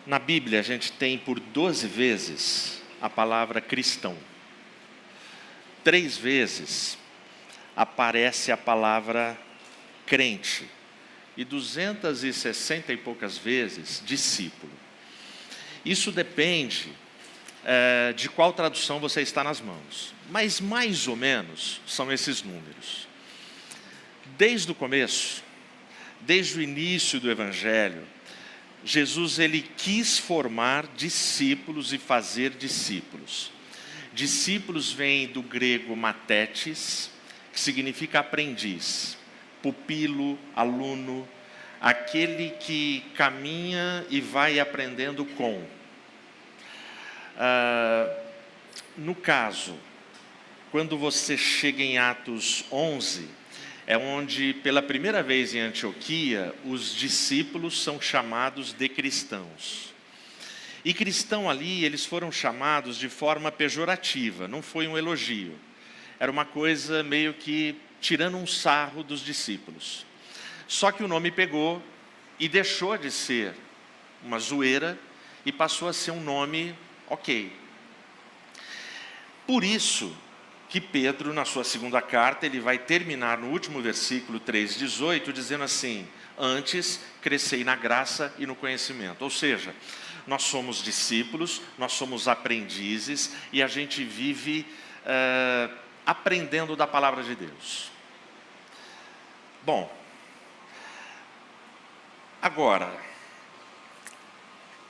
Na Bíblia, a gente tem por 12 vezes a palavra cristão. 3 vezes aparece a palavra crente. E 260 e poucas vezes discípulo. Isso depende de qual tradução você está nas mãos. Mas mais ou menos são esses números. Desde o começo, desde o início do Evangelho, Jesus ele quis formar discípulos e fazer discípulos. Discípulos vem do grego matetes, que significa aprendiz, pupilo, aluno, aquele que caminha e vai aprendendo com. No caso, quando você chega em Atos 11, é onde, pela primeira vez em Antioquia, os discípulos são chamados de cristãos. E cristão ali, eles foram chamados de forma pejorativa, não foi um elogio. Era uma coisa meio que tirando um sarro dos discípulos. Só que o nome pegou e deixou de ser uma zoeira e passou a ser um nome ok. Por isso que Pedro, na sua segunda carta, ele vai terminar no último versículo 3:18, dizendo assim: antes crescei na graça e no conhecimento. Ou seja, nós somos discípulos, nós somos aprendizes e a gente vive aprendendo da palavra de Deus. Bom, agora,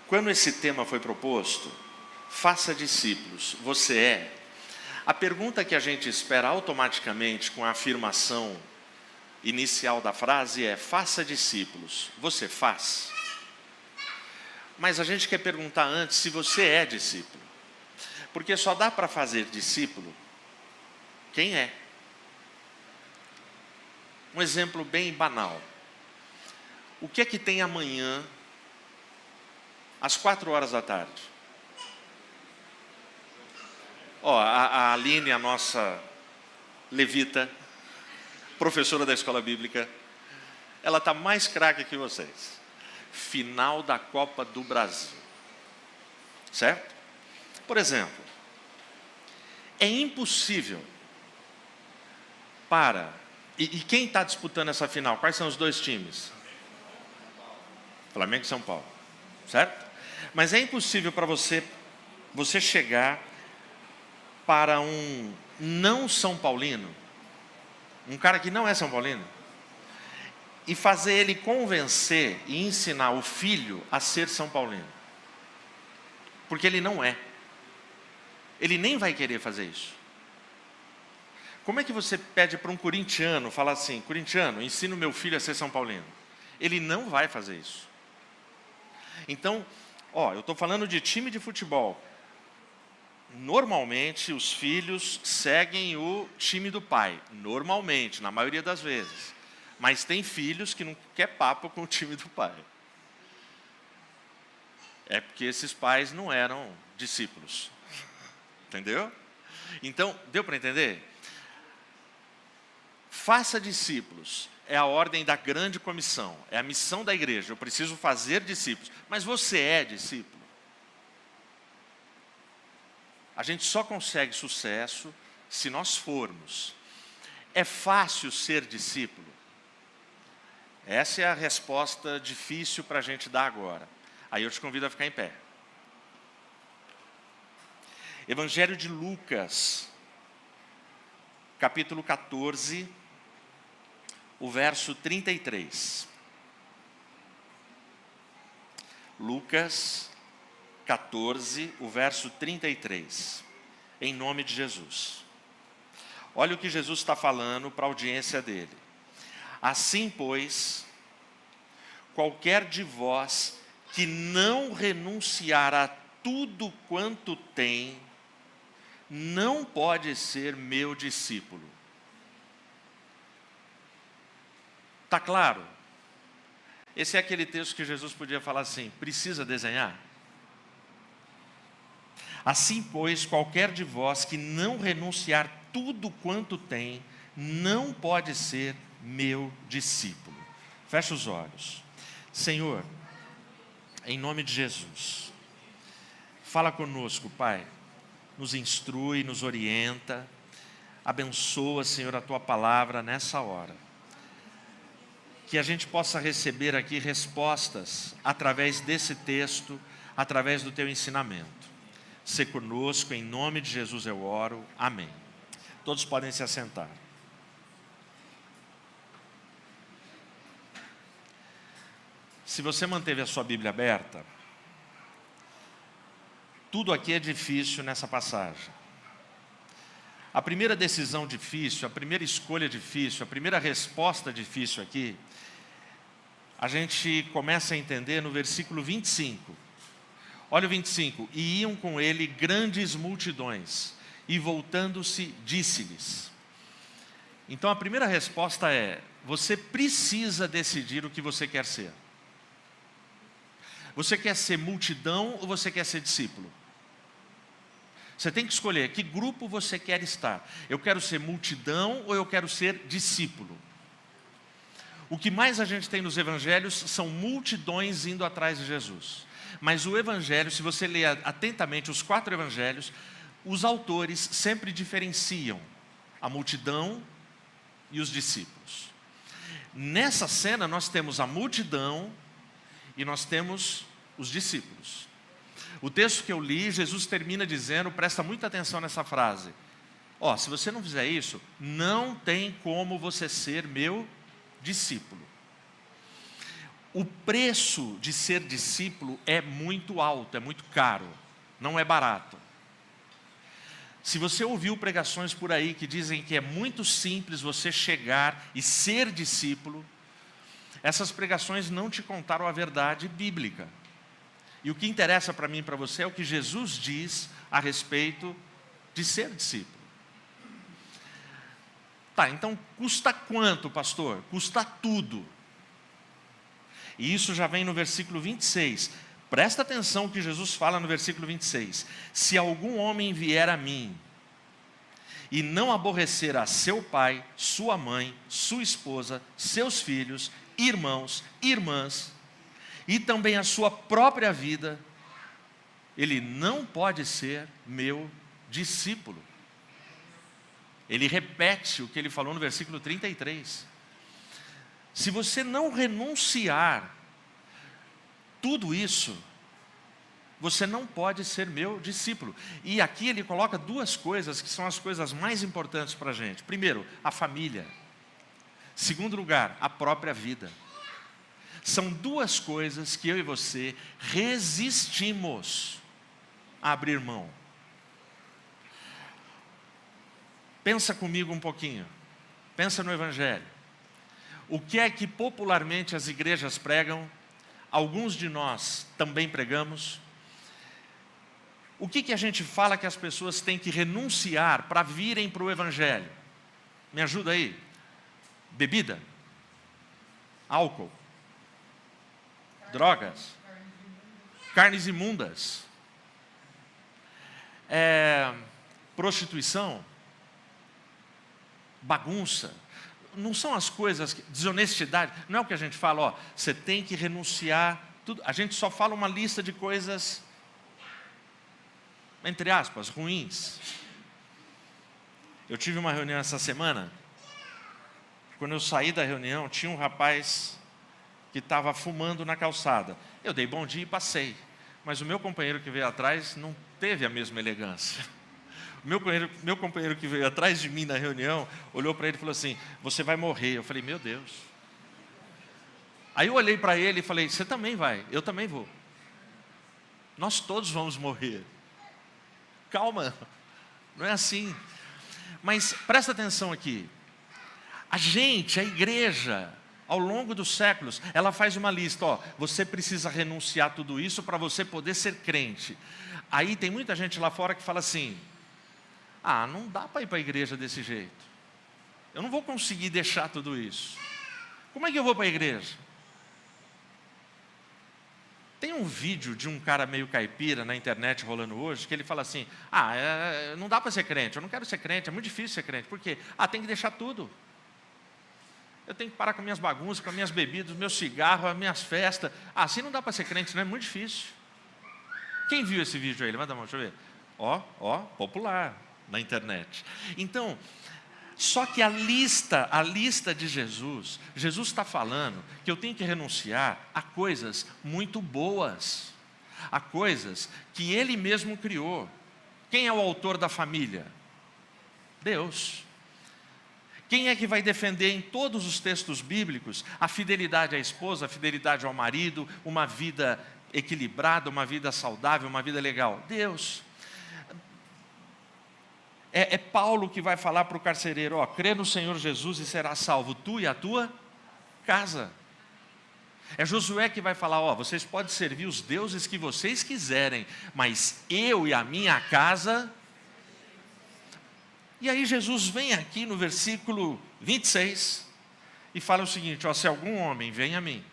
quando esse tema foi proposto, faça discípulos, você é? A pergunta que a gente espera automaticamente com a afirmação inicial da frase é: faça discípulos, você faz? Mas a gente quer perguntar antes se você é discípulo, porque só dá para fazer discípulo quem é. Um exemplo bem banal. O que é que tem amanhã, às 4 horas da tarde? A Aline, a nossa levita, professora da escola bíblica, ela está mais craque que vocês. Final da Copa do Brasil. Certo? Por exemplo, é impossível para... E quem está disputando essa final? Quais são os 2 times? Flamengo e São Paulo. Certo? Mas é impossível para você chegar para um não São Paulino, um cara que não é São Paulino, e fazer ele convencer e ensinar o filho a ser São Paulino. Porque ele não é. Ele nem vai querer fazer isso. Como é que você pede para um corintiano falar assim: corintiano, ensina o meu filho a ser São Paulino? Ele não vai fazer isso. Então, eu estou falando de time de futebol. Normalmente, os filhos seguem o time do pai. Normalmente, na maioria das vezes. Mas tem filhos que não quer papo com o time do pai. É porque esses pais não eram discípulos. Entendeu? Então, deu para entender? Faça discípulos. É a ordem da grande comissão. É a missão da igreja. Eu preciso fazer discípulos. Mas você é discípulo? A gente só consegue sucesso se nós formos. É fácil ser discípulo? Essa é a resposta difícil para a gente dar agora. Aí eu te convido a ficar em pé. Evangelho de Lucas, capítulo 14, o verso 33. Lucas 14, o verso 33. Em nome de Jesus. Olha o que Jesus está falando para a audiência dele. Assim, pois, qualquer de vós que não renunciar a tudo quanto tem, não pode ser meu discípulo. Está claro? Esse é aquele texto que Jesus podia falar assim: precisa desenhar? Assim, pois, qualquer de vós que não renunciar tudo quanto tem, não pode ser meu discípulo. Fecha os olhos. Senhor, Em nome de Jesus. Fala conosco, Pai. Nos instrui, nos orienta. Abençoa, Senhor, a Tua palavra nessa hora. Que a gente possa receber aqui respostas através desse texto, através do Teu ensinamento. Sê conosco, em nome de Jesus eu oro. Amém. Todos podem se assentar. Se você manteve a sua Bíblia aberta, tudo aqui é difícil nessa passagem. A primeira decisão difícil, a primeira escolha difícil, a primeira resposta difícil aqui, a gente começa a entender no versículo 25. Olha o 25. E iam com ele grandes multidões, e voltando-se, disse-lhes. Então a primeira resposta é: você precisa decidir o que você quer ser. Você quer ser multidão ou você quer ser discípulo? Você tem que escolher que grupo você quer estar. Eu quero ser multidão ou eu quero ser discípulo? O que mais a gente tem nos evangelhos são multidões indo atrás de Jesus. Mas o evangelho, se você ler atentamente os 4 evangelhos, os autores sempre diferenciam a multidão e os discípulos. Nessa cena nós temos a multidão e nós temos os discípulos. O texto que eu li, Jesus termina dizendo, presta muita atenção nessa frase. Se você não fizer isso, não tem como você ser meu discípulo. O preço de ser discípulo é muito alto, é muito caro, não é barato. Se você ouviu pregações por aí que dizem que é muito simples você chegar e ser discípulo, essas pregações não te contaram a verdade bíblica. E o que interessa para mim e para você é o que Jesus diz a respeito de ser discípulo. Tá, então custa quanto, pastor? Custa tudo. E isso já vem no versículo 26. Presta atenção o que Jesus fala no versículo 26. Se algum homem vier a mim e não aborrecer a seu pai, sua mãe, sua esposa, seus filhos, irmãos, irmãs, e também a sua própria vida, ele não pode ser meu discípulo. Ele repete o que ele falou no versículo 33. Se você não renunciar tudo isso, você não pode ser meu discípulo. E aqui ele coloca 2 coisas que são as coisas mais importantes para a gente. Primeiro, a família. Segundo lugar, a própria vida. São 2 coisas que eu e você resistimos a abrir mão. Pensa comigo um pouquinho. Pensa no Evangelho. O que é que popularmente as igrejas pregam? Alguns de nós também pregamos. O que a gente fala que as pessoas têm que renunciar para virem para o Evangelho? Me ajuda aí. Bebida? Álcool? Drogas? Carnes imundas? Prostituição? Bagunça? Não são as coisas, desonestidade, não é o que a gente fala, você tem que renunciar, tudo. A gente só fala uma lista de coisas, entre aspas, ruins. Eu tive uma reunião essa semana, quando eu saí da reunião, tinha um rapaz que estava fumando na calçada. Eu dei bom dia e passei, mas o meu companheiro que veio atrás não teve a mesma elegância. Meu companheiro que veio atrás de mim na reunião, olhou para ele e falou assim, você vai morrer. Eu falei, meu Deus. Aí eu olhei para ele e falei, você também vai, eu também vou. Nós todos vamos morrer. Calma, não é assim. Mas presta atenção aqui. A igreja, ao longo dos séculos, ela faz uma lista, você precisa renunciar a tudo isso para você poder ser crente. Aí tem muita gente lá fora que fala assim, não dá para ir para a igreja desse jeito. Eu não vou conseguir deixar tudo isso. Como é que eu vou para a igreja? Tem um vídeo de um cara meio caipira na internet rolando hoje, que ele fala assim, não dá para ser crente, eu não quero ser crente, é muito difícil ser crente. Por quê? Tem que deixar tudo. Eu tenho que parar com minhas bagunças, com as minhas bebidas, os meus cigarros, as minhas festas. Assim não dá para ser crente, não é muito difícil. Quem viu esse vídeo aí? Levanta a mão, deixa eu ver. Ó, popular na internet. Então, só que a lista de Jesus está falando que eu tenho que renunciar a coisas muito boas, a coisas que Ele mesmo criou. Quem é o autor da família? Deus. Quem é que vai defender em todos os textos bíblicos a fidelidade à esposa, a fidelidade ao marido, uma vida equilibrada, uma vida saudável, uma vida legal? Deus. É Paulo que vai falar para o carcereiro, crê no Senhor Jesus e serás salvo, tu e a tua casa. É Josué que vai falar, vocês podem servir os deuses que vocês quiserem, mas eu e a minha casa. E aí Jesus vem aqui no versículo 26 e fala o seguinte, se algum homem vem a mim,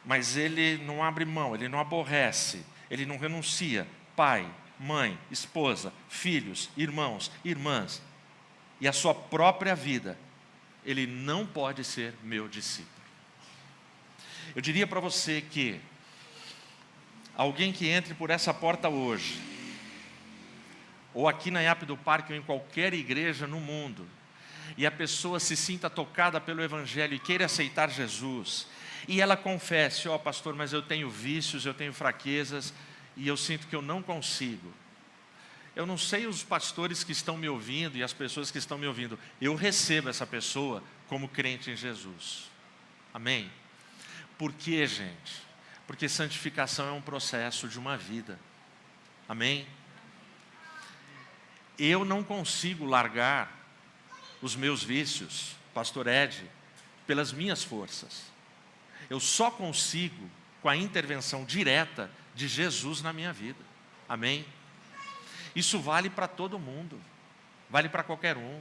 mas ele não abre mão, ele não aborrece, ele não renuncia, pai, mãe, esposa, filhos, irmãos, irmãs, e a sua própria vida, ele não pode ser meu discípulo. Eu diria para você que alguém que entre por essa porta hoje, ou aqui na IAP do Parque, ou em qualquer igreja no mundo, e a pessoa se sinta tocada pelo Evangelho e queira aceitar Jesus, e ela confesse, pastor, mas eu tenho vícios, eu tenho fraquezas, e eu sinto que eu não consigo. Eu não sei os pastores que estão me ouvindo e as pessoas que estão me ouvindo, eu recebo essa pessoa como crente em Jesus. Amém? Por quê, gente? Porque santificação é um processo de uma vida. Amém? Eu não consigo largar os meus vícios, pastor Ed, pelas minhas forças. Eu só consigo com a intervenção direta de Jesus na minha vida. Amém? Isso vale para todo mundo, vale para qualquer um.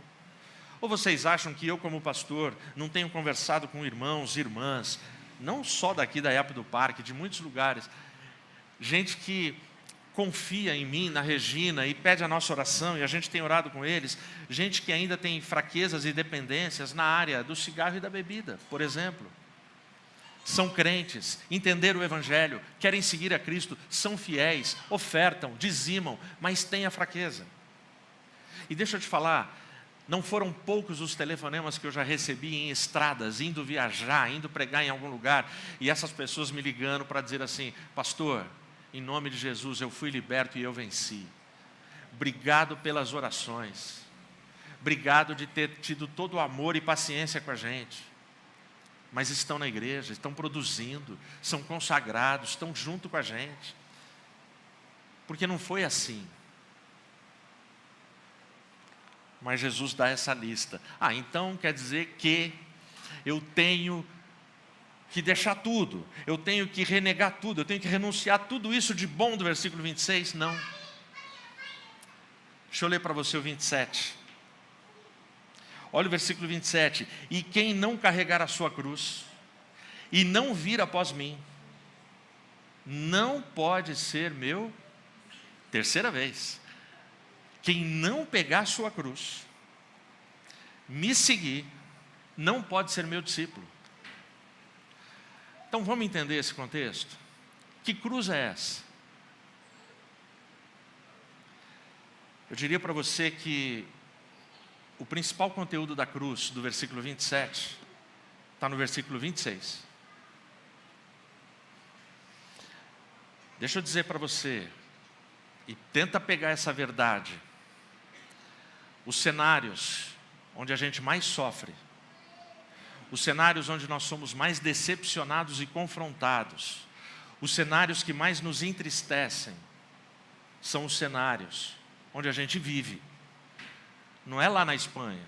Ou vocês acham que eu, como pastor, não tenho conversado com irmãos e irmãs, não só daqui da IAP do Parque, de muitos lugares, gente que confia em mim, na Regina, e pede a nossa oração, e a gente tem orado com eles, gente que ainda tem fraquezas e dependências na área do cigarro e da bebida, por exemplo. São crentes, entenderam o Evangelho, querem seguir a Cristo, são fiéis, ofertam, dizimam, mas têm a fraqueza. E deixa eu te falar, não foram poucos os telefonemas que eu já recebi em estradas, indo viajar, indo pregar em algum lugar, e essas pessoas me ligando para dizer assim, pastor, em nome de Jesus, eu fui liberto e eu venci. Obrigado pelas orações, obrigado de ter tido todo o amor e paciência com a gente. Mas estão na igreja, estão produzindo, são consagrados, estão junto com a gente. Porque não foi assim. Mas Jesus dá essa lista. Então quer dizer que eu tenho que deixar tudo, eu tenho que renegar tudo, eu tenho que renunciar a tudo isso de bom do versículo 26? Não. Deixa eu ler para você o 27. Olha o versículo 27. E quem não carregar a sua cruz e não vir após mim, não pode ser meu, terceira vez, quem não pegar a sua cruz, me seguir, não pode ser meu discípulo. Então vamos entender esse contexto? Que cruz é essa? Eu diria para você que o principal conteúdo da cruz, do versículo 27, está no versículo 26. Deixa eu dizer para você, e tenta pegar essa verdade, os cenários onde a gente mais sofre, os cenários onde nós somos mais decepcionados e confrontados, os cenários que mais nos entristecem, são os cenários onde a gente vive. Não é lá na Espanha,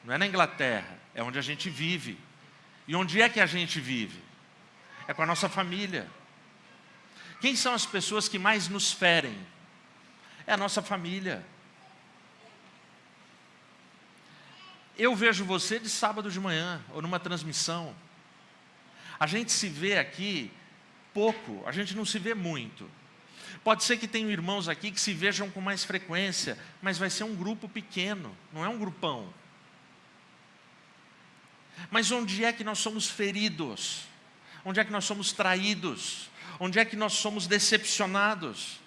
não é na Inglaterra, é onde a gente vive. E onde é que a gente vive? É com a nossa família. Quem são as pessoas que mais nos ferem? É a nossa família. Eu vejo você de sábado de manhã, ou numa transmissão. A gente se vê aqui pouco, a gente não se vê muito. Pode ser que tenham irmãos aqui que se vejam com mais frequência, mas vai ser um grupo pequeno, não é um grupão. Mas onde é que nós somos feridos? Onde é que nós somos traídos? Onde é que nós somos decepcionados?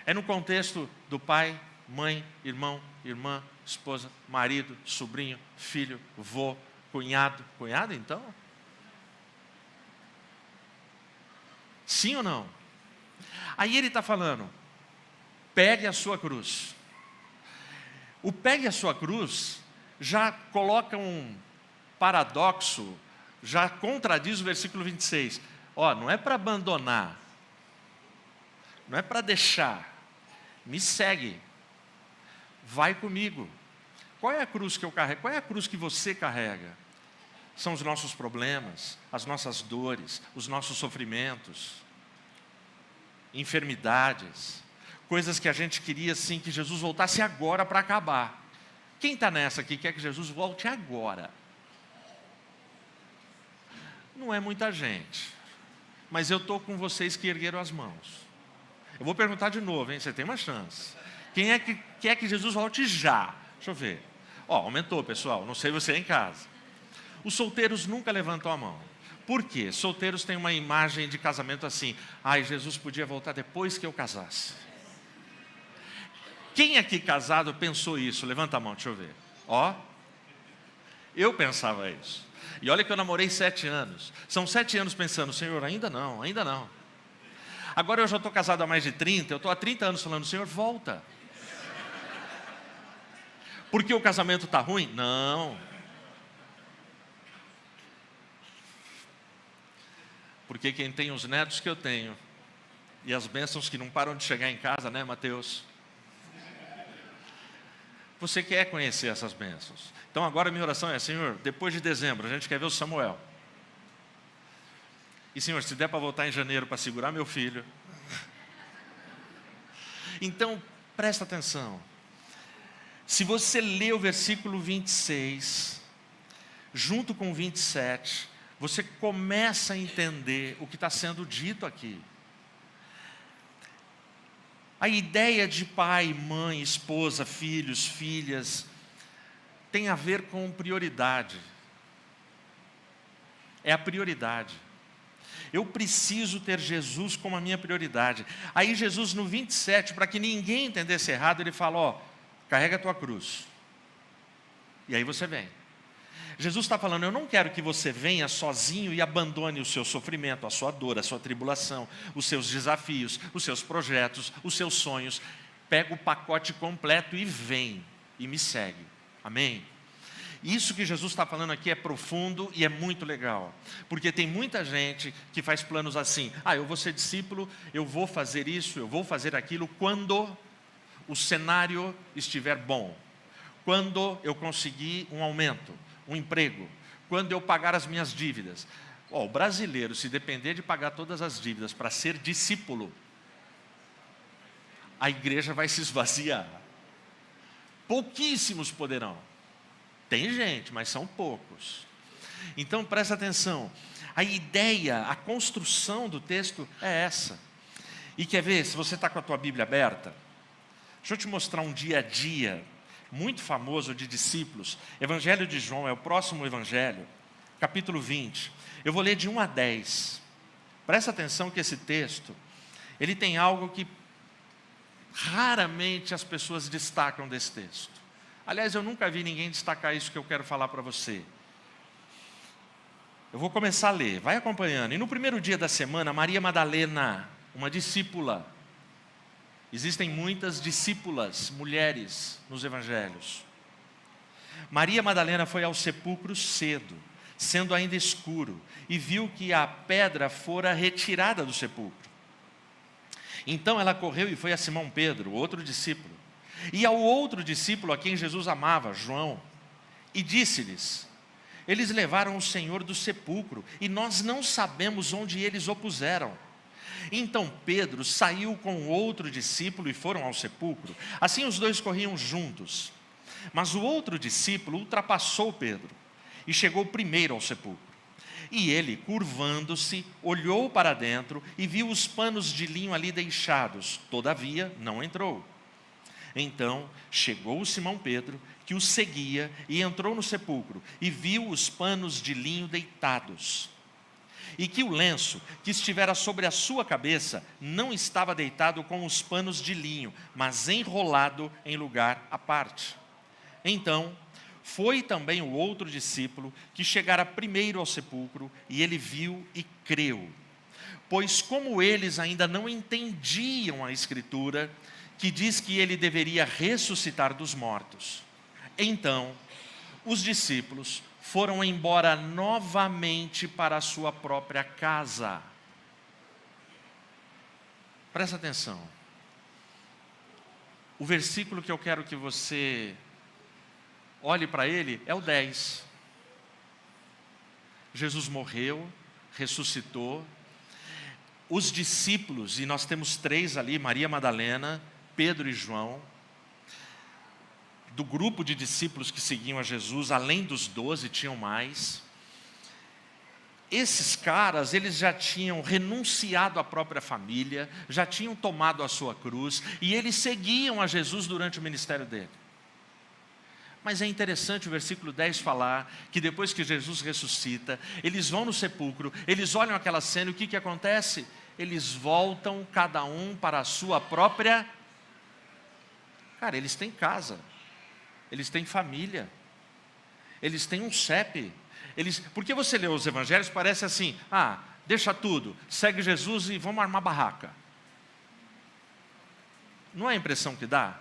É no contexto do pai, mãe, irmão, irmã, esposa, marido, sobrinho, filho, vô, cunhado. Cunhado, então? Sim ou não? Aí ele está falando, pegue a sua cruz. O pegue a sua cruz já coloca um paradoxo, já contradiz o versículo 26. Não é para abandonar, não é para deixar, me segue, vai comigo. Qual é a cruz que eu carrego? Qual é a cruz que você carrega? São os nossos problemas, as nossas dores, os nossos sofrimentos, enfermidades, coisas que a gente queria assim que Jesus voltasse agora para acabar. Quem está nessa aqui quer que Jesus volte agora? Não é muita gente, mas eu estou com vocês que ergueram as mãos. Eu vou perguntar de novo, hein? Você tem uma chance. Quem é que quer que Jesus volte já? Deixa eu ver. Aumentou, pessoal, não sei você em casa. Os solteiros nunca levantam a mão. Por quê? Solteiros têm uma imagem de casamento assim, Jesus podia voltar depois que eu casasse. Quem aqui casado pensou isso? Levanta a mão, deixa eu ver. Eu pensava isso. E olha que eu namorei 7 anos. São 7 anos pensando, Senhor, ainda não, ainda não. Agora eu já estou casado há mais de 30, eu estou há 30 anos falando, Senhor, volta. Porque o casamento está ruim? Não. Porque quem tem os netos que eu tenho, e as bênçãos que não param de chegar em casa, né, Mateus? Você quer conhecer essas bênçãos. Então agora a minha oração é, Senhor, depois de dezembro, a gente quer ver o Samuel. E Senhor, se der para voltar em janeiro para segurar meu filho. Então, presta atenção. Se você ler o versículo 26, junto com o 27, você começa a entender o que está sendo dito aqui. A ideia de pai, mãe, esposa, filhos, filhas, tem a ver com prioridade. É a prioridade. Eu preciso ter Jesus como a minha prioridade. Aí Jesus no 27, para que ninguém entendesse errado, ele fala, carrega a tua cruz. E aí você vem. Jesus está falando, eu não quero que você venha sozinho e abandone o seu sofrimento, a sua dor, a sua tribulação, os seus desafios, os seus projetos, os seus sonhos. Pega o pacote completo e vem, e me segue. Amém? Isso que Jesus está falando aqui é profundo e é muito legal. Porque tem muita gente que faz planos assim, eu vou ser discípulo, eu vou fazer isso, eu vou fazer aquilo, quando o cenário estiver bom. Quando eu conseguir um aumento, um emprego, quando eu pagar as minhas dívidas. O brasileiro, se depender de pagar todas as dívidas para ser discípulo, a igreja vai se esvaziar. Pouquíssimos poderão. Tem gente, mas são poucos. Então presta atenção, a ideia, a construção do texto é essa. E quer ver, se você está com a tua Bíblia aberta, deixa eu te mostrar um dia a dia muito famoso de discípulos. Evangelho de João, é o próximo evangelho, capítulo 20. Eu vou ler de 1 a 10. Presta atenção que esse texto, ele tem algo que raramente as pessoas destacam desse texto. Aliás, eu nunca vi ninguém destacar isso que eu quero falar para você. Eu vou começar a ler, vai acompanhando. E no primeiro dia da semana, Maria Madalena, uma discípula. Existem muitas discípulas, mulheres, nos evangelhos. Maria Madalena foi ao sepulcro cedo, sendo ainda escuro, e viu que a pedra fora retirada do sepulcro. Então ela correu e foi a Simão Pedro, outro discípulo, e ao outro discípulo a quem Jesus amava, João, e disse-lhes, eles levaram o Senhor do sepulcro, e nós não sabemos onde eles o puseram. Então Pedro saiu com outro discípulo e foram ao sepulcro. Assim os dois corriam juntos. Mas o outro discípulo ultrapassou Pedro e chegou primeiro ao sepulcro. E ele, curvando-se, olhou para dentro e viu os panos de linho ali deixados. Todavia, não entrou. Então chegou Simão Pedro, que o seguia e entrou no sepulcro e viu os panos de linho deitados. E que o lenço que estivera sobre a sua cabeça não estava deitado com os panos de linho, mas enrolado em lugar à parte. Então, foi também o outro discípulo que chegara primeiro ao sepulcro, e ele viu e creu. Pois como eles ainda não entendiam a Escritura, que diz que ele deveria ressuscitar dos mortos. Então, os discípulos foram embora novamente para a sua própria casa. Presta atenção. O versículo que eu quero que você olhe para ele é o 10. Jesus morreu, ressuscitou. Os discípulos, e nós temos 3 ali, Maria Madalena, Pedro e João, do grupo de discípulos que seguiam a Jesus, além dos 12, tinham mais. Esses caras, eles já tinham renunciado à própria família, já tinham tomado a sua cruz, e eles seguiam a Jesus durante o ministério dele. Mas é interessante o versículo 10 falar que depois que Jesus ressuscita, eles vão no sepulcro, eles olham aquela cena e o que acontece? Eles voltam cada um para a sua própria... Cara, eles têm casa, eles têm família, eles têm um CEP. Porque você lê os evangelhos, parece assim, deixa tudo, segue Jesus e vamos armar barraca. Não é a impressão que dá?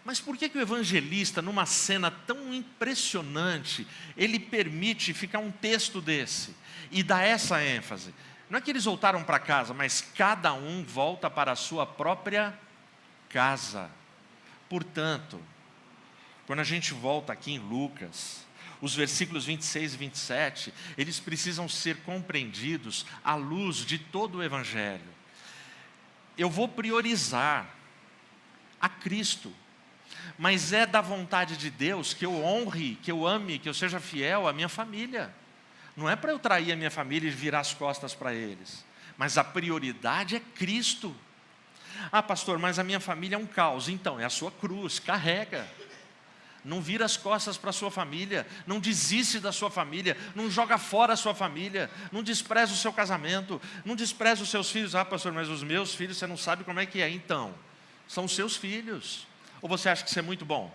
Mas por que o evangelista, numa cena tão impressionante, ele permite ficar um texto desse e dá essa ênfase? Não é que eles voltaram para casa, mas cada um volta para a sua própria casa. Portanto, quando a gente volta aqui em Lucas, os versículos 26 e 27, eles precisam ser compreendidos à luz de todo o evangelho. Eu vou priorizar a Cristo, mas é da vontade de Deus que eu honre, que eu ame, que eu seja fiel à minha família. Não é para eu trair a minha família e virar as costas para eles, mas a prioridade é Cristo. Pastor, mas a minha família é um caos. Então, é a sua cruz, carrega. Não vira as costas para a sua família, não desiste da sua família, não joga fora a sua família, não despreza o seu casamento, não despreza os seus filhos. Pastor, mas os meus filhos, você não sabe como é que é. Então, são os seus filhos. Ou você acha que isso é muito bom?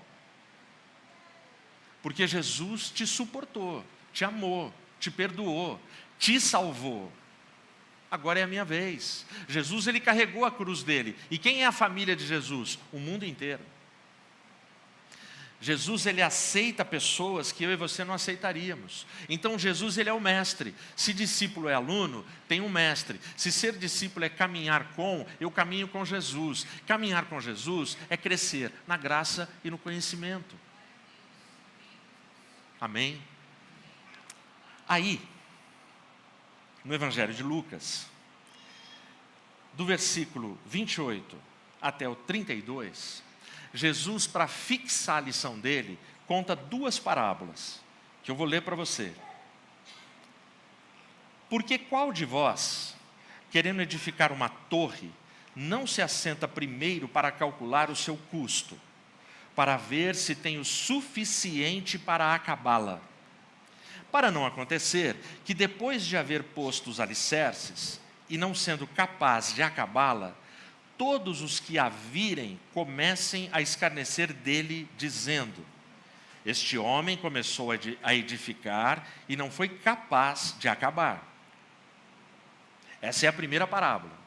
Porque Jesus te suportou, te amou, te perdoou, te salvou. Agora é a minha vez. Jesus, ele carregou a cruz dele. E quem é a família de Jesus? O mundo inteiro. Jesus, ele aceita pessoas que eu e você não aceitaríamos. Então Jesus, ele é o mestre. Se discípulo é aluno, tem um mestre. Se ser discípulo é caminhar com, eu caminho com Jesus. Caminhar com Jesus é crescer na graça e no conhecimento. Amém? Aí, no Evangelho de Lucas, do versículo 28 até o 32, Jesus, para fixar a lição dele, conta 2 parábolas, que eu vou ler para você. Porque qual de vós, querendo edificar uma torre, não se assenta primeiro para calcular o seu custo, para ver se tem o suficiente para acabá-la? Para não acontecer que depois de haver posto os alicerces, e não sendo capaz de acabá-la, todos os que a virem comecem a escarnecer dele, dizendo: este homem começou a edificar e não foi capaz de acabar. Essa é a primeira parábola.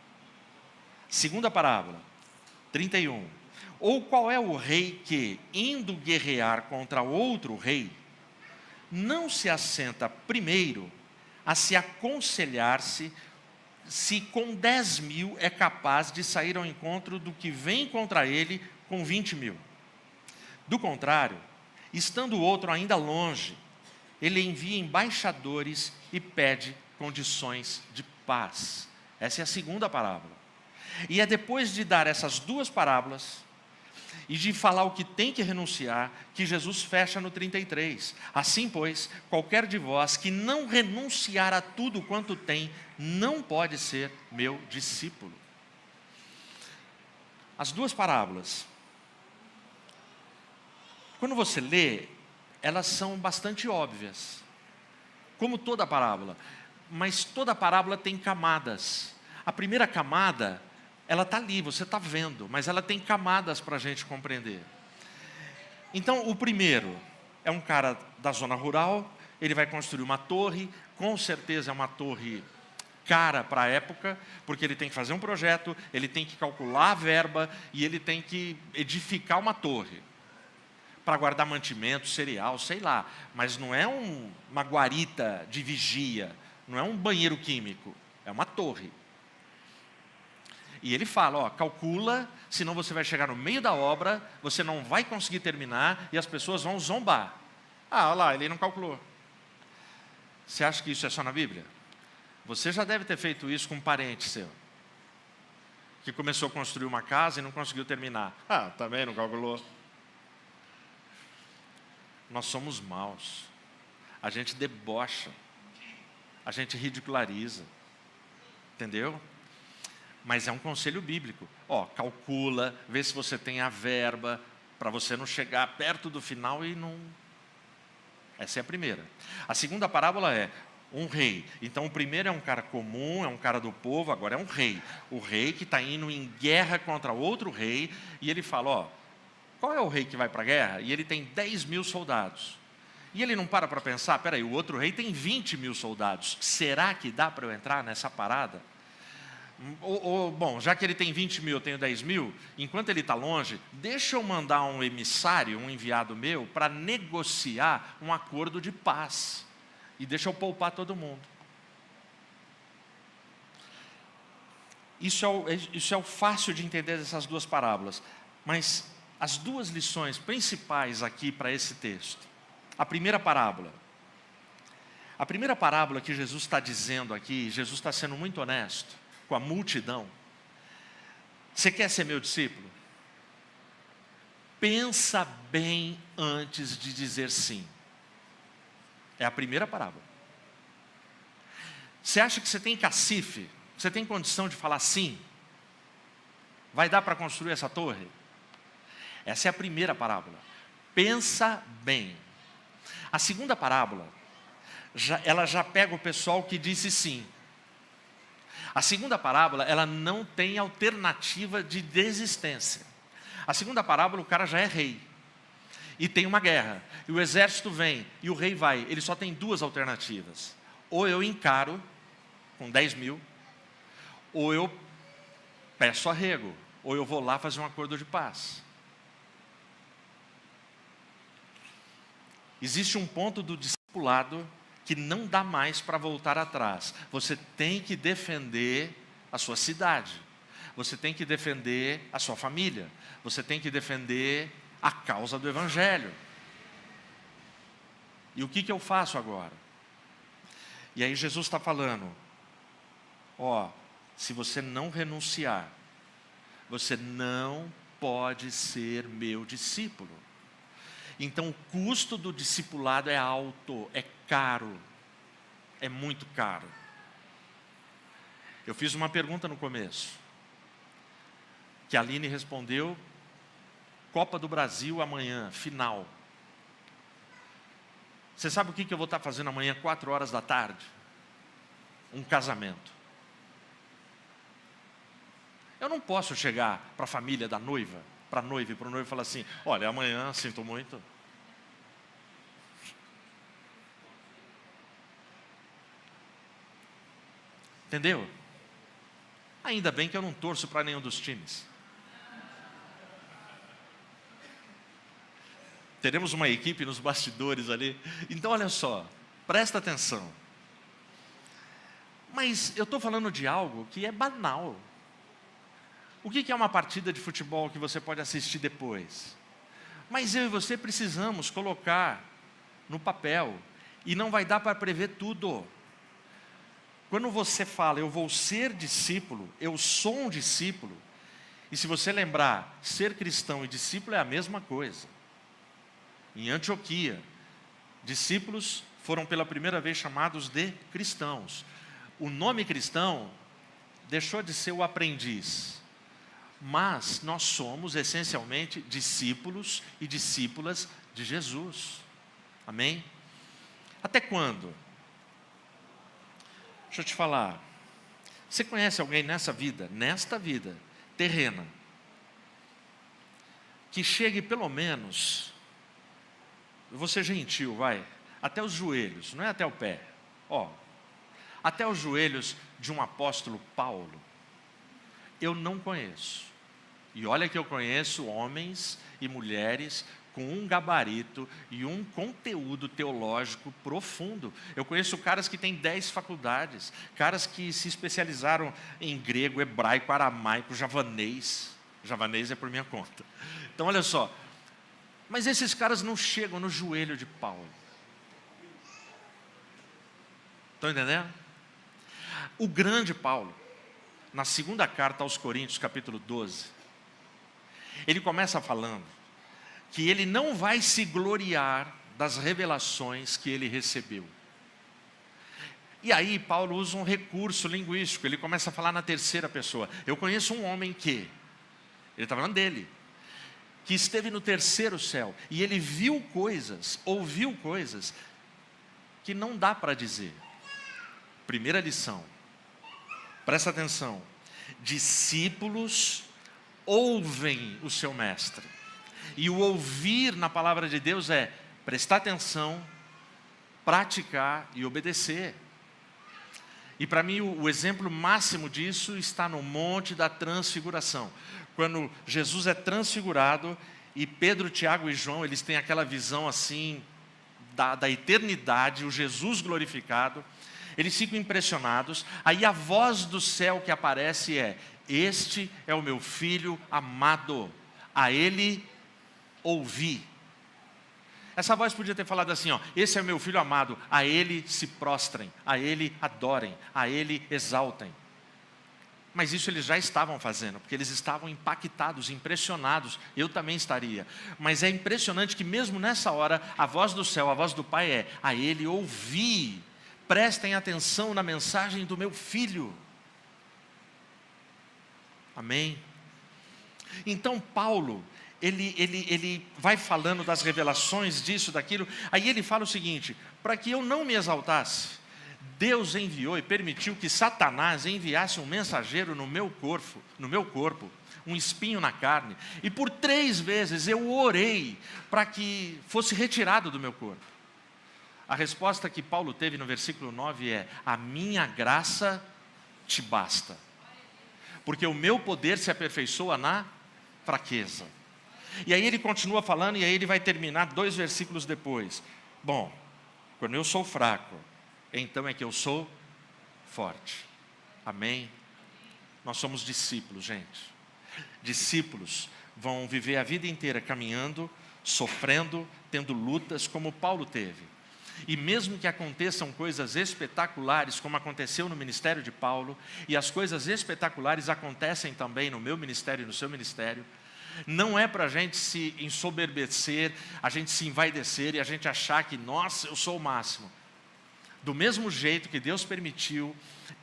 Segunda parábola, 31. Ou qual é o rei que, indo guerrear contra outro rei, não se assenta primeiro a se aconselhar-se se com 10.000 é capaz de sair ao encontro do que vem contra ele com 20.000? Do contrário, estando o outro ainda longe, ele envia embaixadores e pede condições de paz. Essa é a segunda parábola. E é depois de dar essas 2 parábolas e de falar o que tem que renunciar, que Jesus fecha no 33. Assim, pois, qualquer de vós que não renunciar a tudo quanto tem, não pode ser meu discípulo. As 2 parábolas Quando você lê, elas são bastante óbvias, como toda parábola. Mas toda parábola tem camadas. A primeira camada, ela está ali, você está vendo, mas ela tem camadas para a gente compreender. Então, o primeiro é um cara da zona rural, ele vai construir uma torre, com certeza é uma torre cara para a época, porque ele tem que fazer um projeto, ele tem que calcular a verba e ele tem que edificar uma torre para guardar mantimento, cereal, sei lá. Mas não é uma guarita de vigia, não é um banheiro químico, é uma torre. E ele fala, calcula, senão você vai chegar no meio da obra, você não vai conseguir terminar e as pessoas vão zombar. Olha lá, ele não calculou. Você acha que isso é só na Bíblia? Você já deve ter feito isso com um parente seu, que começou a construir uma casa e não conseguiu terminar. Também não calculou. Nós somos maus. A gente debocha. A gente ridiculariza. Entendeu? Mas é um conselho bíblico. Calcula, vê se você tem a verba, para você não chegar perto do final e não... Essa é a primeira. A segunda parábola é um rei. Então o primeiro é um cara comum, é um cara do povo, agora é um rei. O rei que está indo em guerra contra outro rei, e ele fala, qual é o rei que vai para a guerra? E ele tem 10 mil soldados. E ele não para pensar, peraí, o outro rei tem 20 mil soldados. Será que dá para eu entrar nessa parada? Bom, já que ele tem 20 mil, eu tenho 10 mil, enquanto ele está longe, deixa eu mandar um emissário, um enviado meu, para negociar um acordo de paz. E deixa eu poupar todo mundo. Isso é o fácil de entender dessas duas parábolas. Mas as duas lições principais aqui para esse texto. A primeira parábola que Jesus está dizendo aqui, Jesus está sendo muito honesto com a multidão. Você quer ser meu discípulo? Pensa bem antes de dizer sim. É a primeira parábola. Você acha que você tem cacife? Você tem condição de falar sim? Vai dar para construir essa torre? Essa é a primeira parábola. Pensa bem. A segunda parábola, ela já pega o pessoal que disse sim. A segunda parábola, ela não tem alternativa de desistência. A segunda parábola, o cara já é rei. E tem uma guerra. E o exército vem, e o rei vai. Ele só tem duas alternativas. Ou eu encaro, com 10 mil, ou eu peço arrego, ou eu vou lá fazer um acordo de paz. Existe um ponto do discipulado que não dá mais para voltar atrás. Você tem que defender a sua cidade. Você tem que defender a sua família. Você tem que defender a causa do Evangelho. E o que eu faço agora? E aí Jesus está falando, se você não renunciar, você não pode ser meu discípulo. Então o custo do discipulado é alto, é caro, é muito caro. Eu fiz uma pergunta no começo, que a Aline respondeu, Copa do Brasil amanhã, final. Você sabe o que eu vou estar fazendo amanhã, 4 horas da tarde? Um casamento. Eu não posso chegar para a família da noiva, para a noiva e para o noivo e falar assim, olha, amanhã sinto muito. Entendeu? Ainda bem que eu não torço para nenhum dos times. Teremos uma equipe nos bastidores ali. Então olha só, presta atenção. Mas eu estou falando de algo que é banal. O que é uma partida de futebol que você pode assistir depois? Mas eu e você precisamos colocar no papel. E não vai dar para prever tudo. Quando você fala, eu vou ser discípulo, eu sou um discípulo. E se você lembrar, ser cristão e discípulo é a mesma coisa. Em Antioquia, discípulos foram pela primeira vez chamados de cristãos. O nome cristão deixou de ser o aprendiz. mas nós somos essencialmente discípulos e discípulas de Jesus. Amém? Até quando? Deixa eu te falar. Você conhece alguém nesta vida terrena, que chegue pelo menos, eu vou ser gentil, vai, até os joelhos, não é até o pé, até os joelhos de um apóstolo Paulo? Eu não conheço. E olha que eu conheço homens e mulheres com um gabarito e um conteúdo teológico profundo. Eu conheço caras que têm 10 faculdades, caras que se especializaram em grego, hebraico, aramaico, javanês. Javanês é por minha conta. Então olha só, mas esses caras não chegam no joelho de Paulo. Estão entendendo? O grande Paulo, na segunda carta aos Coríntios, capítulo 12, ele começa falando que ele não vai se gloriar das revelações que ele recebeu. E aí Paulo usa um recurso linguístico, ele começa a falar na terceira pessoa. Eu conheço um homem que, ele está falando dele, que esteve no terceiro céu, e ele viu coisas, ouviu coisas, que não dá para dizer. Primeira lição, presta atenção, discípulos ouvem o seu mestre. E o ouvir na palavra de Deus é prestar atenção, praticar e obedecer. E para mim o exemplo máximo disso está no Monte da Transfiguração. Quando Jesus é transfigurado e Pedro, Tiago e João, eles têm aquela visão assim da eternidade, o Jesus glorificado. Eles ficam impressionados. Aí a voz do céu que aparece é: este é o meu filho amado, a ele ouvi. Essa voz podia ter falado assim, esse é o meu filho amado, a ele se prostrem, a ele adorem, a ele exaltem. Mas isso eles já estavam fazendo, porque eles estavam impactados, impressionados. Eu também estaria. Mas é impressionante que mesmo nessa hora, a voz do céu, a voz do Pai é: a ele ouvi. Prestem atenção na mensagem do meu filho. Amém? Então Paulo, ele vai falando das revelações disso, daquilo. Aí ele fala o seguinte: para que eu não me exaltasse, Deus enviou e permitiu que Satanás enviasse um mensageiro no meu corpo, um espinho na carne. E por 3 vezes eu orei para que fosse retirado do meu corpo. A resposta que Paulo teve no versículo 9 é: a minha graça te basta, porque o meu poder se aperfeiçoa na fraqueza. E aí ele continua falando, e aí ele vai terminar 2 versículos depois. Bom, quando eu sou fraco, então é que eu sou forte. Amém? Nós somos discípulos, gente. Discípulos vão viver a vida inteira caminhando, sofrendo, tendo lutas, como Paulo teve. E mesmo que aconteçam coisas espetaculares, como aconteceu no ministério de Paulo, e as coisas espetaculares acontecem também no meu ministério e no seu ministério, não é para a gente se ensoberbecer, a gente se envaidecer e a gente achar que, nossa, eu sou o máximo. Do mesmo jeito que Deus permitiu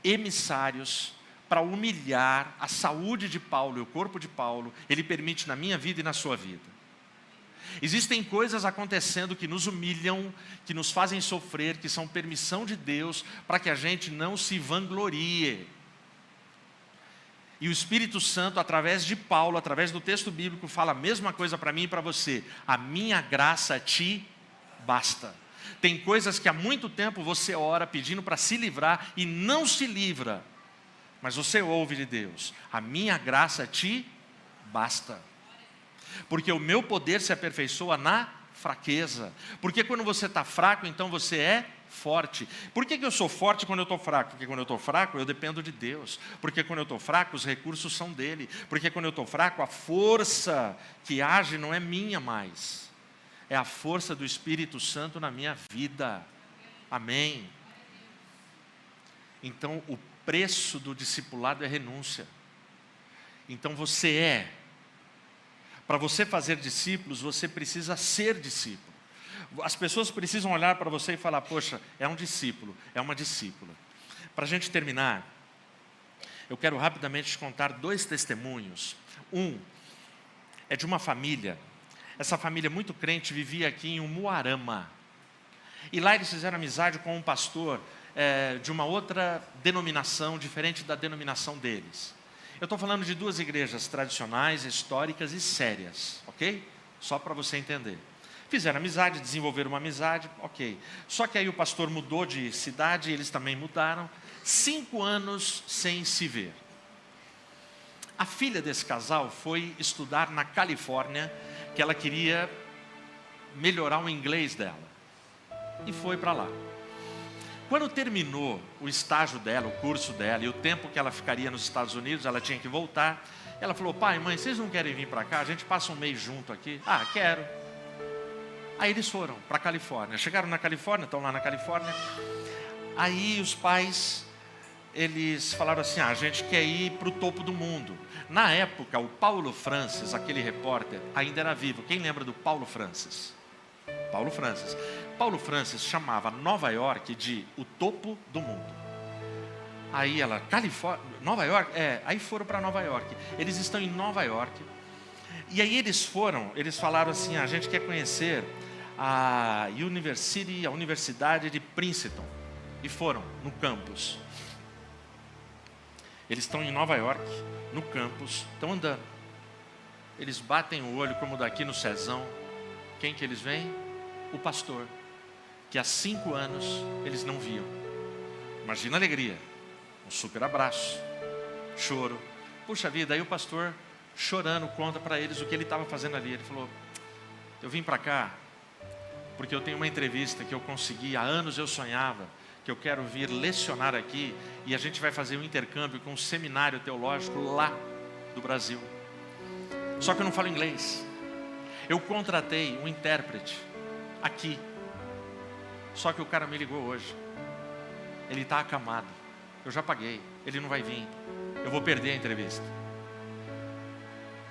emissários para humilhar a saúde de Paulo e o corpo de Paulo, Ele permite na minha vida e na sua vida. Existem coisas acontecendo que nos humilham, que nos fazem sofrer, que são permissão de Deus para que a gente não se vanglorie. E o Espírito Santo, através de Paulo, através do texto bíblico, fala a mesma coisa para mim e para você: a minha graça te basta. Tem coisas que há muito tempo você ora pedindo para se livrar e não se livra, mas você ouve de Deus: a minha graça te basta, porque o meu poder se aperfeiçoa na fraqueza. Porque quando você está fraco, então você é forte. Por que eu sou forte quando eu estou fraco? Porque quando eu estou fraco, eu dependo de Deus. Porque quando eu estou fraco, os recursos são dele. Porque quando eu estou fraco, a força que age não é minha mais, é a força do Espírito Santo na minha vida. Amém? Então o preço do discipulado é renúncia. Então para você fazer discípulos, você precisa ser discípulo. As pessoas precisam olhar para você e falar: poxa, é um discípulo, é uma discípula. Para a gente terminar, Eu quero rapidamente te contar 2 testemunhos. Um é de uma família. Essa família muito crente vivia aqui em Umuarama. E lá eles fizeram amizade com um pastor de uma outra denominação, diferente da denominação deles. Eu estou falando de 2 igrejas tradicionais, históricas e sérias, ok? Só para você entender. Fizeram amizade, desenvolveram uma amizade, ok. Só que aí o pastor mudou de cidade, eles também mudaram. 5 anos sem se ver. A filha desse casal foi estudar na Califórnia, que ela queria melhorar o inglês dela. E foi para lá. Quando terminou o estágio dela, o curso dela, e o tempo que ela ficaria nos Estados Unidos, ela tinha que voltar. Ela falou, pai, mãe, vocês não querem vir para cá? A gente passa um mês junto aqui. Ah, quero. Aí eles foram para a Califórnia. Chegaram na Califórnia, estão lá na Califórnia. Aí os pais, eles falaram assim, a gente quer ir para o topo do mundo. Na época, o Paulo Francis, aquele repórter, ainda era vivo. Quem lembra do Paulo Francis? Paulo Francis. Paulo Francis chamava Nova York de o topo do mundo. Aí ela, Califórnia, Nova York? Aí foram para Nova York. Eles estão em Nova York. E aí eles falaram assim, a gente quer conhecer a Universidade de Princeton. E foram no campus. Eles estão em Nova York, no campus, estão andando. Eles batem o olho, como daqui no Cezão. Quem que eles veem? O pastor, que há 5 anos eles não viam. Imagina a alegria, um super abraço, choro. Puxa vida, aí o pastor chorando conta para eles o que ele estava fazendo ali. Ele falou, eu vim para cá porque eu tenho uma entrevista que eu consegui, há anos eu sonhava, que eu quero vir lecionar aqui, e a gente vai fazer um intercâmbio com um seminário teológico lá do Brasil. Só que eu não falo inglês. Eu contratei um intérprete aqui. Só que o cara me ligou hoje. Ele está acamado. Eu já paguei. Ele não vai vir. Eu vou perder a entrevista.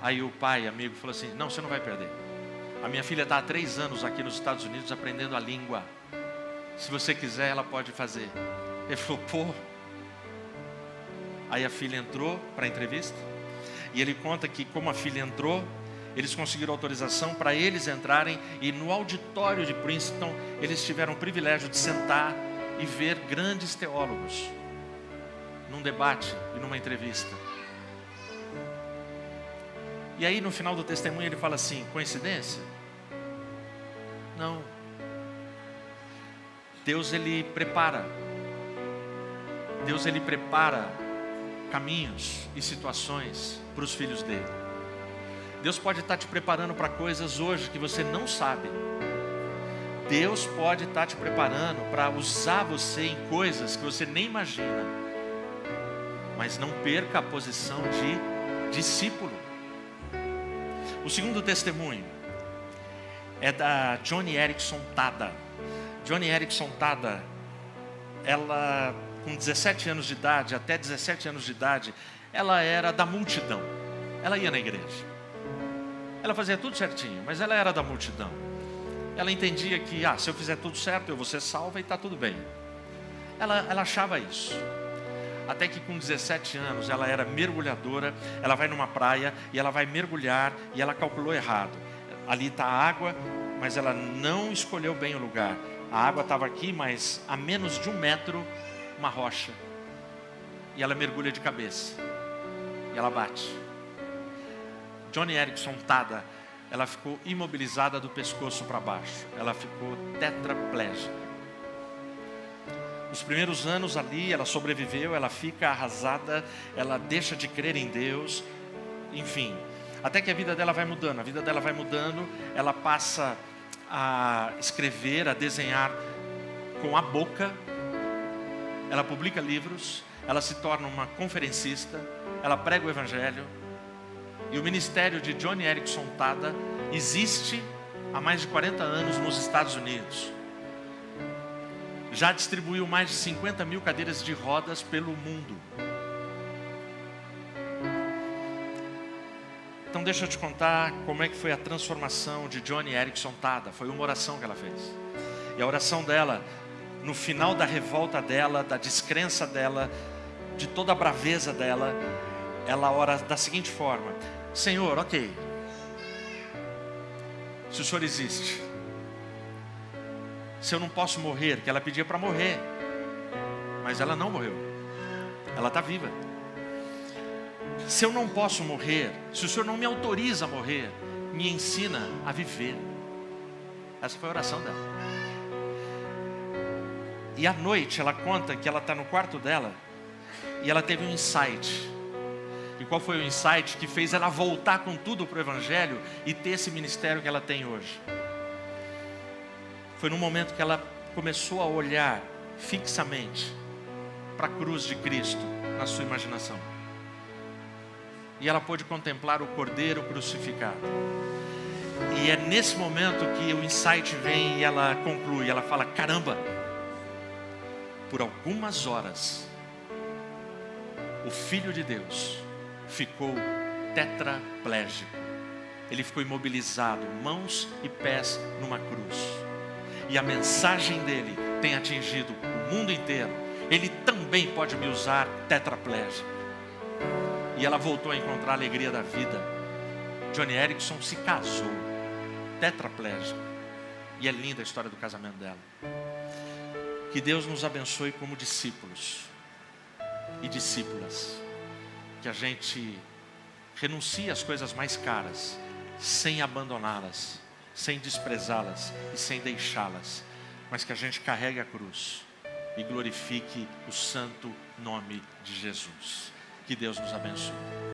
Aí o pai, amigo, falou assim, não, você não vai perder. A minha filha está há 3 anos aqui nos Estados Unidos aprendendo a língua. Se você quiser, ela pode fazer. Ele falou, pô. Aí a filha entrou para a entrevista. E ele conta que como a filha entrou, eles conseguiram autorização para eles entrarem. E no auditório de Princeton, eles tiveram o privilégio de sentar e ver grandes teólogos num debate e numa entrevista. E aí no final do testemunho ele fala assim, coincidência? Não. Deus ele prepara caminhos e situações para os filhos dele. Deus pode estar te preparando para coisas hoje que você não sabe. Deus pode estar te preparando para usar você em coisas que você nem imagina. Mas não perca a posição de discípulo. O segundo testemunho é da Joni Eareckson Tada. Joni Eareckson Tada, ela com 17 anos de idade, até 17 anos de idade, ela era da multidão. Ela ia na igreja. Ela fazia tudo certinho, mas ela era da multidão. Ela entendia que, se eu fizer tudo certo, eu vou ser salva e está tudo bem. Ela achava isso. Até que com 17 anos, ela era mergulhadora, ela vai numa praia e ela vai mergulhar e ela calculou errado. Ali está a água, mas ela não escolheu bem o lugar. A água estava aqui, mas a menos de 1 metro, uma rocha. E ela mergulha de cabeça. E ela bate. Joni Eareckson Tada, ela ficou imobilizada do pescoço para baixo. Ela ficou tetraplégica. Os primeiros anos ali, ela sobreviveu, ela fica arrasada, ela deixa de crer em Deus. Enfim, até que a vida dela vai mudando. A vida dela vai mudando, ela passa a escrever, a desenhar com a boca. Ela publica livros, ela se torna uma conferencista, ela prega o evangelho. E o ministério de Joni Eareckson Tada existe há mais de 40 anos nos Estados Unidos. Já distribuiu mais de 50 mil cadeiras de rodas pelo mundo. Então deixa eu te contar como é que foi a transformação de Joni Eareckson Tada. Foi uma oração que ela fez. E a oração dela, no final da revolta dela, da descrença dela, de toda a braveza dela, ela ora da seguinte forma: Senhor, ok, se o Senhor existe, se eu não posso morrer, que ela pedia para morrer, mas ela não morreu, ela está viva. Se eu não posso morrer, se o Senhor não me autoriza a morrer, me ensina a viver. Essa foi a oração dela. E à noite ela conta que ela está no quarto dela e ela teve um insight. E qual foi o insight que fez ela voltar com tudo para o Evangelho e ter esse ministério que ela tem hoje? Foi no momento que ela começou a olhar fixamente para a cruz de Cristo na sua imaginação. E ela pôde contemplar o Cordeiro crucificado. E é nesse momento que o insight vem e ela conclui, ela fala: caramba, por algumas horas, o Filho de Deus ficou tetraplégico. Ele ficou imobilizado, mãos e pés numa cruz. E a mensagem dele tem atingido o mundo inteiro. Ele também pode me usar tetraplégico. E ela voltou a encontrar a alegria da vida. Joni Eareckson se casou, tetraplégico. E é linda a história do casamento dela. Que Deus nos abençoe como discípulos e discípulas. Que a gente renuncie às coisas mais caras, sem abandoná-las, sem desprezá-las e sem deixá-las. Mas que a gente carregue a cruz e glorifique o santo nome de Jesus. Que Deus nos abençoe.